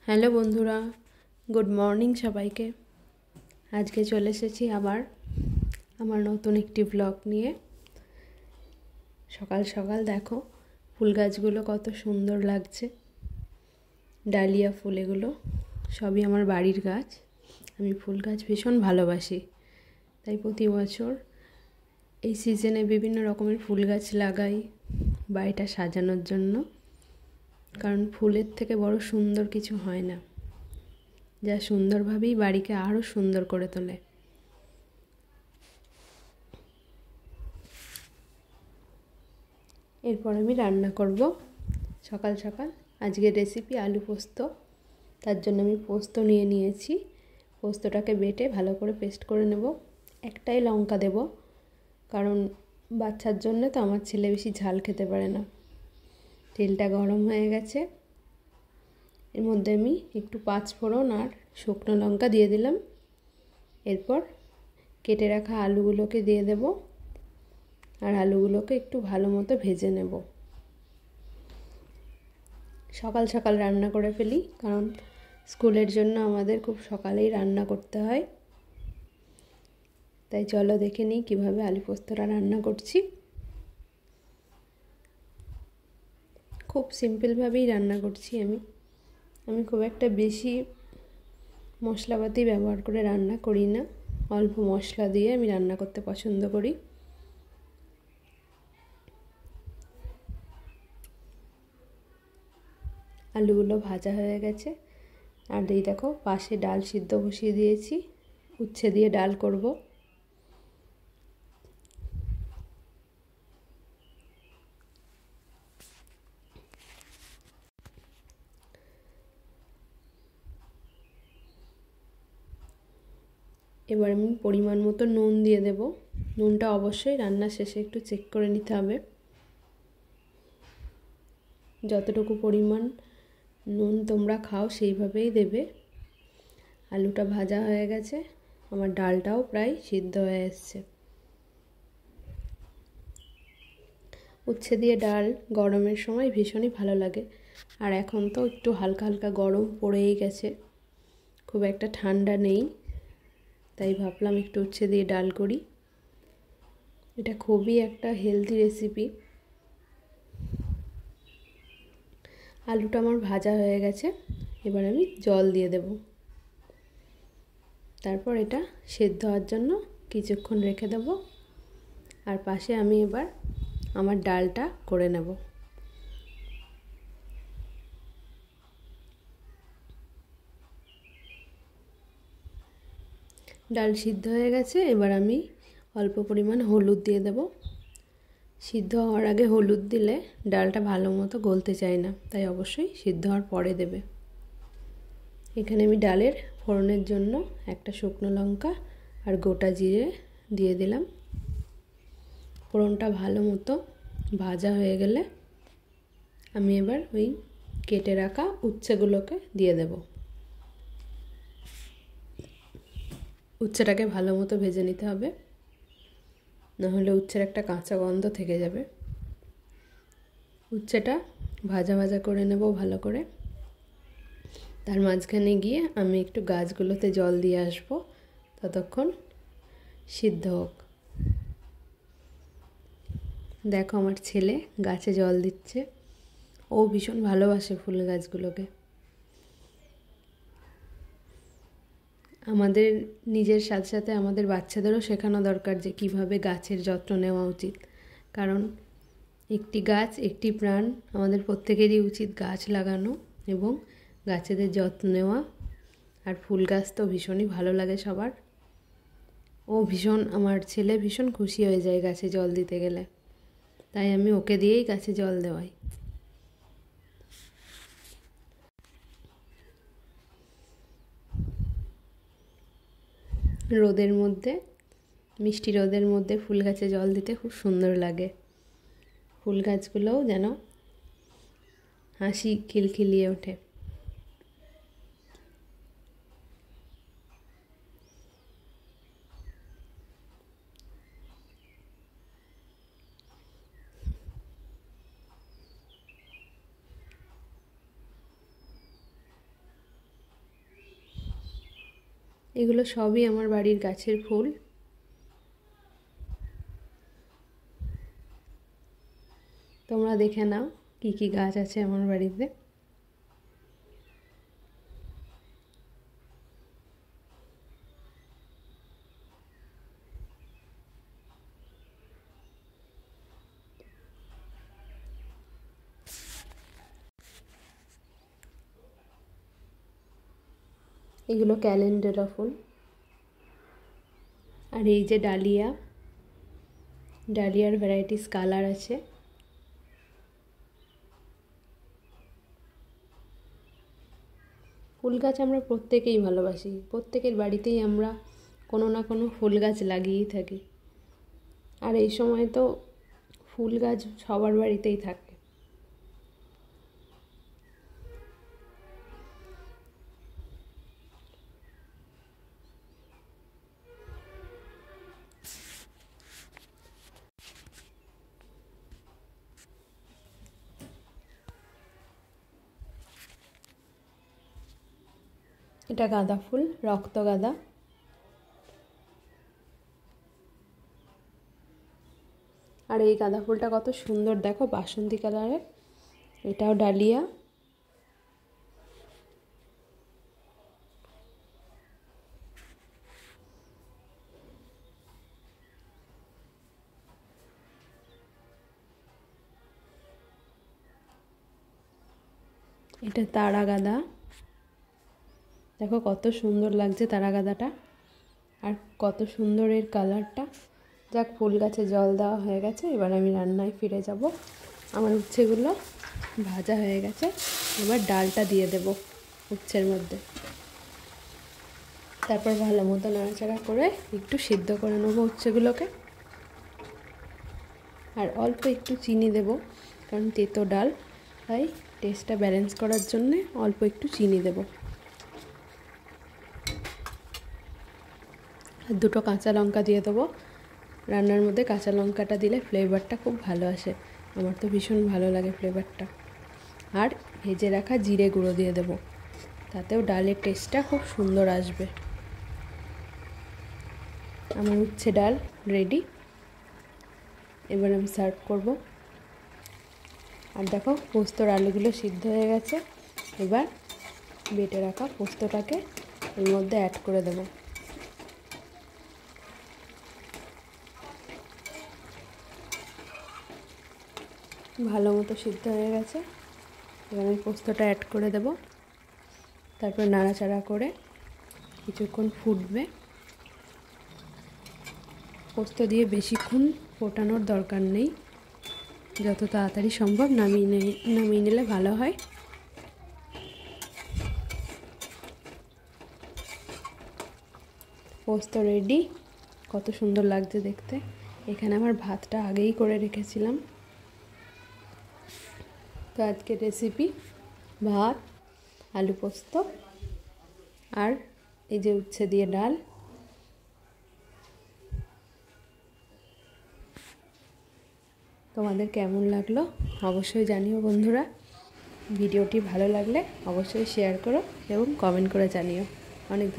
Hello বন্ধুরা, good morning সবাইকে। আজকে চলে এসেছি আবার আমার নতুন একটি ব্লগ নিয়ে। সকাল সকাল দেখো ফুল গাছগুলো কত সুন্দর লাগছে। ডালিয়া ফুল এগুলো সবই আমার বাড়ির গাছ। আমি ফুল গাছ ভীষণ ভালোবাসি, তাই প্রতি বছর এই সিজনে বিভিন্ন রকমের ফুল গাছ লাগাই বাড়িটা সাজানোর জন্য। কারণ ফুলের থেকে বড় সুন্দর কিছু হয় না, যা সুন্দরভাবেই বাড়িকে আরও সুন্দর করে তোলে। এরপর আমি রান্না করব সকাল সকাল। আজকের রেসিপি আলু পোস্ত। তার জন্য আমি পোস্ত নিয়ে নিয়েছি। পোস্তটাকে বেটে ভালো করে পেস্ট করে নেব। একটাই লঙ্কা দেব, কারণ বাচ্চার জন্য তো আমার ছেলে বেশি ঝাল খেতে পারে না। তেলটা গরম হয়ে গেছে, এর মধ্যে আমি একটু পাঁচফোড়ন আর শুকনো লঙ্কা দিয়ে দিলাম। এরপর কেটে রাখা আলুগুলোকে দিয়ে দেব, আর আলুগুলোকে একটু ভালো মতো ভেজে নেব। সকাল সকাল রান্না করে ফেলি, কারণ স্কুলের জন্য আমাদের খুব সকালেই রান্না করতে হয়। তাই চলো দেখে নিই কীভাবে আলু পোস্তটা রান্না করছি। খুব সিম্পলভাবেই রান্না করছি আমি খুব একটা বেশি মশলাপাতি ব্যবহার করে রান্না করি না। অল্প মশলা দিয়ে আমি রান্না করতে পছন্দ করি। আলুগুলো ভাজা হয়ে গেছে, আর এই দেখো পাশে ডাল সিদ্ধ বসিয়ে দিয়েছি। উচ্ছে দিয়ে ডাল করব। এবার আমি পরিমাণ মতো নুন দিয়ে দেব। নুনটা অবশ্যই রান্নার শেষে একটু চেক করে নিতে হবে। যতটুকু পরিমাণ নুন তোমরা খাও সেইভাবেই দেবে। আলুটা ভাজা হয়ে গেছে, আমার ডালটাও প্রায় সিদ্ধ হয়ে এসছে। উচ্ছে দিয়ে ডাল গরমের সময় ভীষণই ভালো লাগে। আর এখন তো একটু হালকা হালকা গরম পড়েই গেছে, খুব একটা ঠান্ডা নেই। তাই ভাবলাম একটু উচ্ছে দিয়ে ডাল করি। এটা খুবই একটা হেলদি রেসিপি। আলুটা আমার ভাজা হয়ে গেছে, এবার আমি জল দিয়ে দেব। তারপর এটা সেদ্ধ হওয়ার জন্য কিছুক্ষণ রেখে দেব। আর পাশে আমি এবার আমার ডালটা করে নেব। ডাল সিদ্ধ হয়ে গেছে, এবার আমি অল্প পরিমাণ হলুদ দিয়ে দেব। সিদ্ধ হওয়ার আগে হলুদ দিলে ডালটা ভালো মতো গলতে চায় না, তাই অবশ্যই সিদ্ধ হওয়ার পরে দেবে। এখানে আমি ডালের ফোড়নের জন্য একটা শুকনো লঙ্কা আর গোটা জিরে দিয়ে দিলাম। ফোড়নটা ভালো মতো ভাজা হয়ে গেলে আমি এবার ওই কেটে রাখা উচ্ছেগুলোকে দিয়ে দেব। উচ্ছেটাকে ভালো মতো ভেজে নিতে হবে, নাহলে উচ্ছের একটা কাঁচা গন্ধ থেকে যাবে। উচ্ছেটা ভাজা ভাজা করে নেব ভালো করে। তার মাঝখানে গিয়ে আমি একটু গাছগুলোতে জল দিয়ে আসবো, ততক্ষণ সিদ্ধ হোক। দেখো আমার ছেলে গাছে জল দিচ্ছে। ও ভীষণ ভালোবাসে ফুল গাছগুলোকে। আমাদের নিজের সাথে সাথে আমাদের বাচ্চাদেরও শেখানো দরকার যে কীভাবে গাছের যত্ন নেওয়া উচিত। কারণ একটি গাছ একটি প্রাণ, আমাদের প্রত্যেকেরই উচিত গাছ লাগানো এবং গাছেদের যত্ন নেওয়া। আর ফুল গাছ তো ভীষণই ভালো লাগে সবার। আমার ছেলে ভীষণ খুশি হয়ে যায় গাছে জল দিতে গেলে, তাই আমি ওকে দিয়েই গাছে জল দেওয়াই। রোদের মধ্যে, মিষ্টি রোদের মধ্যে ফুল গাছে জল দিতে খুব সুন্দর লাগে। ফুল গাছগুলোও যেন হাসি খিলখিলিয়ে ওঠে। এগুলো সবই আমার বাড়ির গাছের ফুল। তোমরা দেখে নাও কি কি গাছ আছে আমার বাড়িতে। এগুলো ক্যালেন্ডুলা ফুল। আর এই যে ডালিয়া, ডালিয়ার ভ্যারাইটিস কালার আছে। ফুল গাছ আমরা প্রত্যেকেই ভালোবাসি, প্রত্যেকের বাড়িতেই আমরা কোনো না কোনো ফুল গাছ লাগিয়েই থাকি। আর এই সময় তো ফুল গাছ সবার বাড়িতেই থাকে। এটা গাঁদা ফুল, রক্ত গাঁদা। আর এই গাঁদা ফুলটা কত সুন্দর দেখো, বাসন্তী কালারের। এটাও ডালিয়া। এটা তারা গাঁদা, দেখো কত সুন্দর লাগছে তারা গাঁদাটা, আর কত সুন্দর এর কালারটা। যাক, ফুল গাছে জল দেওয়া হয়ে গেছে, এবার আমি রান্নায় ফিরে যাব। আমার উচ্ছেগুলো ভাজা হয়ে গেছে, এবার ডালটা দিয়ে দেব উচ্ছের মধ্যে। তারপর ভালো মতো নাড়াচাড়া করে একটু সিদ্ধ করে নেবো উচ্ছেগুলোকে। আর অল্প একটু চিনি দেব, কারণ তেতো ডাল, তাই টেস্টটা ব্যালেন্স করার জন্যে অল্প একটু চিনি দেব। আর দুটো কাঁচা লঙ্কা দিয়ে দেবো। রান্নার মধ্যে কাঁচা লঙ্কাটা দিলে ফ্লেভারটা খুব ভালো আসে, আমার তো ভীষণ ভালো লাগে ফ্লেভারটা। আর ভেজে রাখা জিরে গুঁড়ো দিয়ে দেবো, তাতেও ডালের টেস্টটা খুব সুন্দর আসবে। আমার উচ্ছে ডাল রেডি, এবার আমি সার্ভ করব। আর দেখো পোস্তর আলুগুলো সিদ্ধ হয়ে গেছে, এবার বেটে রাখা পোস্তটাকে এর মধ্যে অ্যাড করে দেবো। ভালো মতো সিদ্ধ হয়ে গেছে, এবার আমি পোস্তটা অ্যাড করে দেব। তারপর নাড়াচাড়া করে কিছুক্ষণ ফুটবে। পোস্ত দিয়ে বেশিক্ষণ ফোটানোর দরকার নেই, যত তাড়াতাড়ি সম্ভব নামিয়ে নিলে ভালো হয়। পোস্ত রেডি, কত সুন্দর লাগছে দেখতে। এখানে আমার ভাতটা আগেই করে রেখেছিলাম। তো আজকের রেসিপি ভাত, আলু পোস্ত আর এই যে উচ্ছে দিয়ে ডাল। তোমাদের কেমন লাগলো অবশ্যই জানিও বন্ধুরা। ভিডিওটি ভালো লাগলে অবশ্যই শেয়ার করো এবং কমেন্ট করে জানিও। অনেক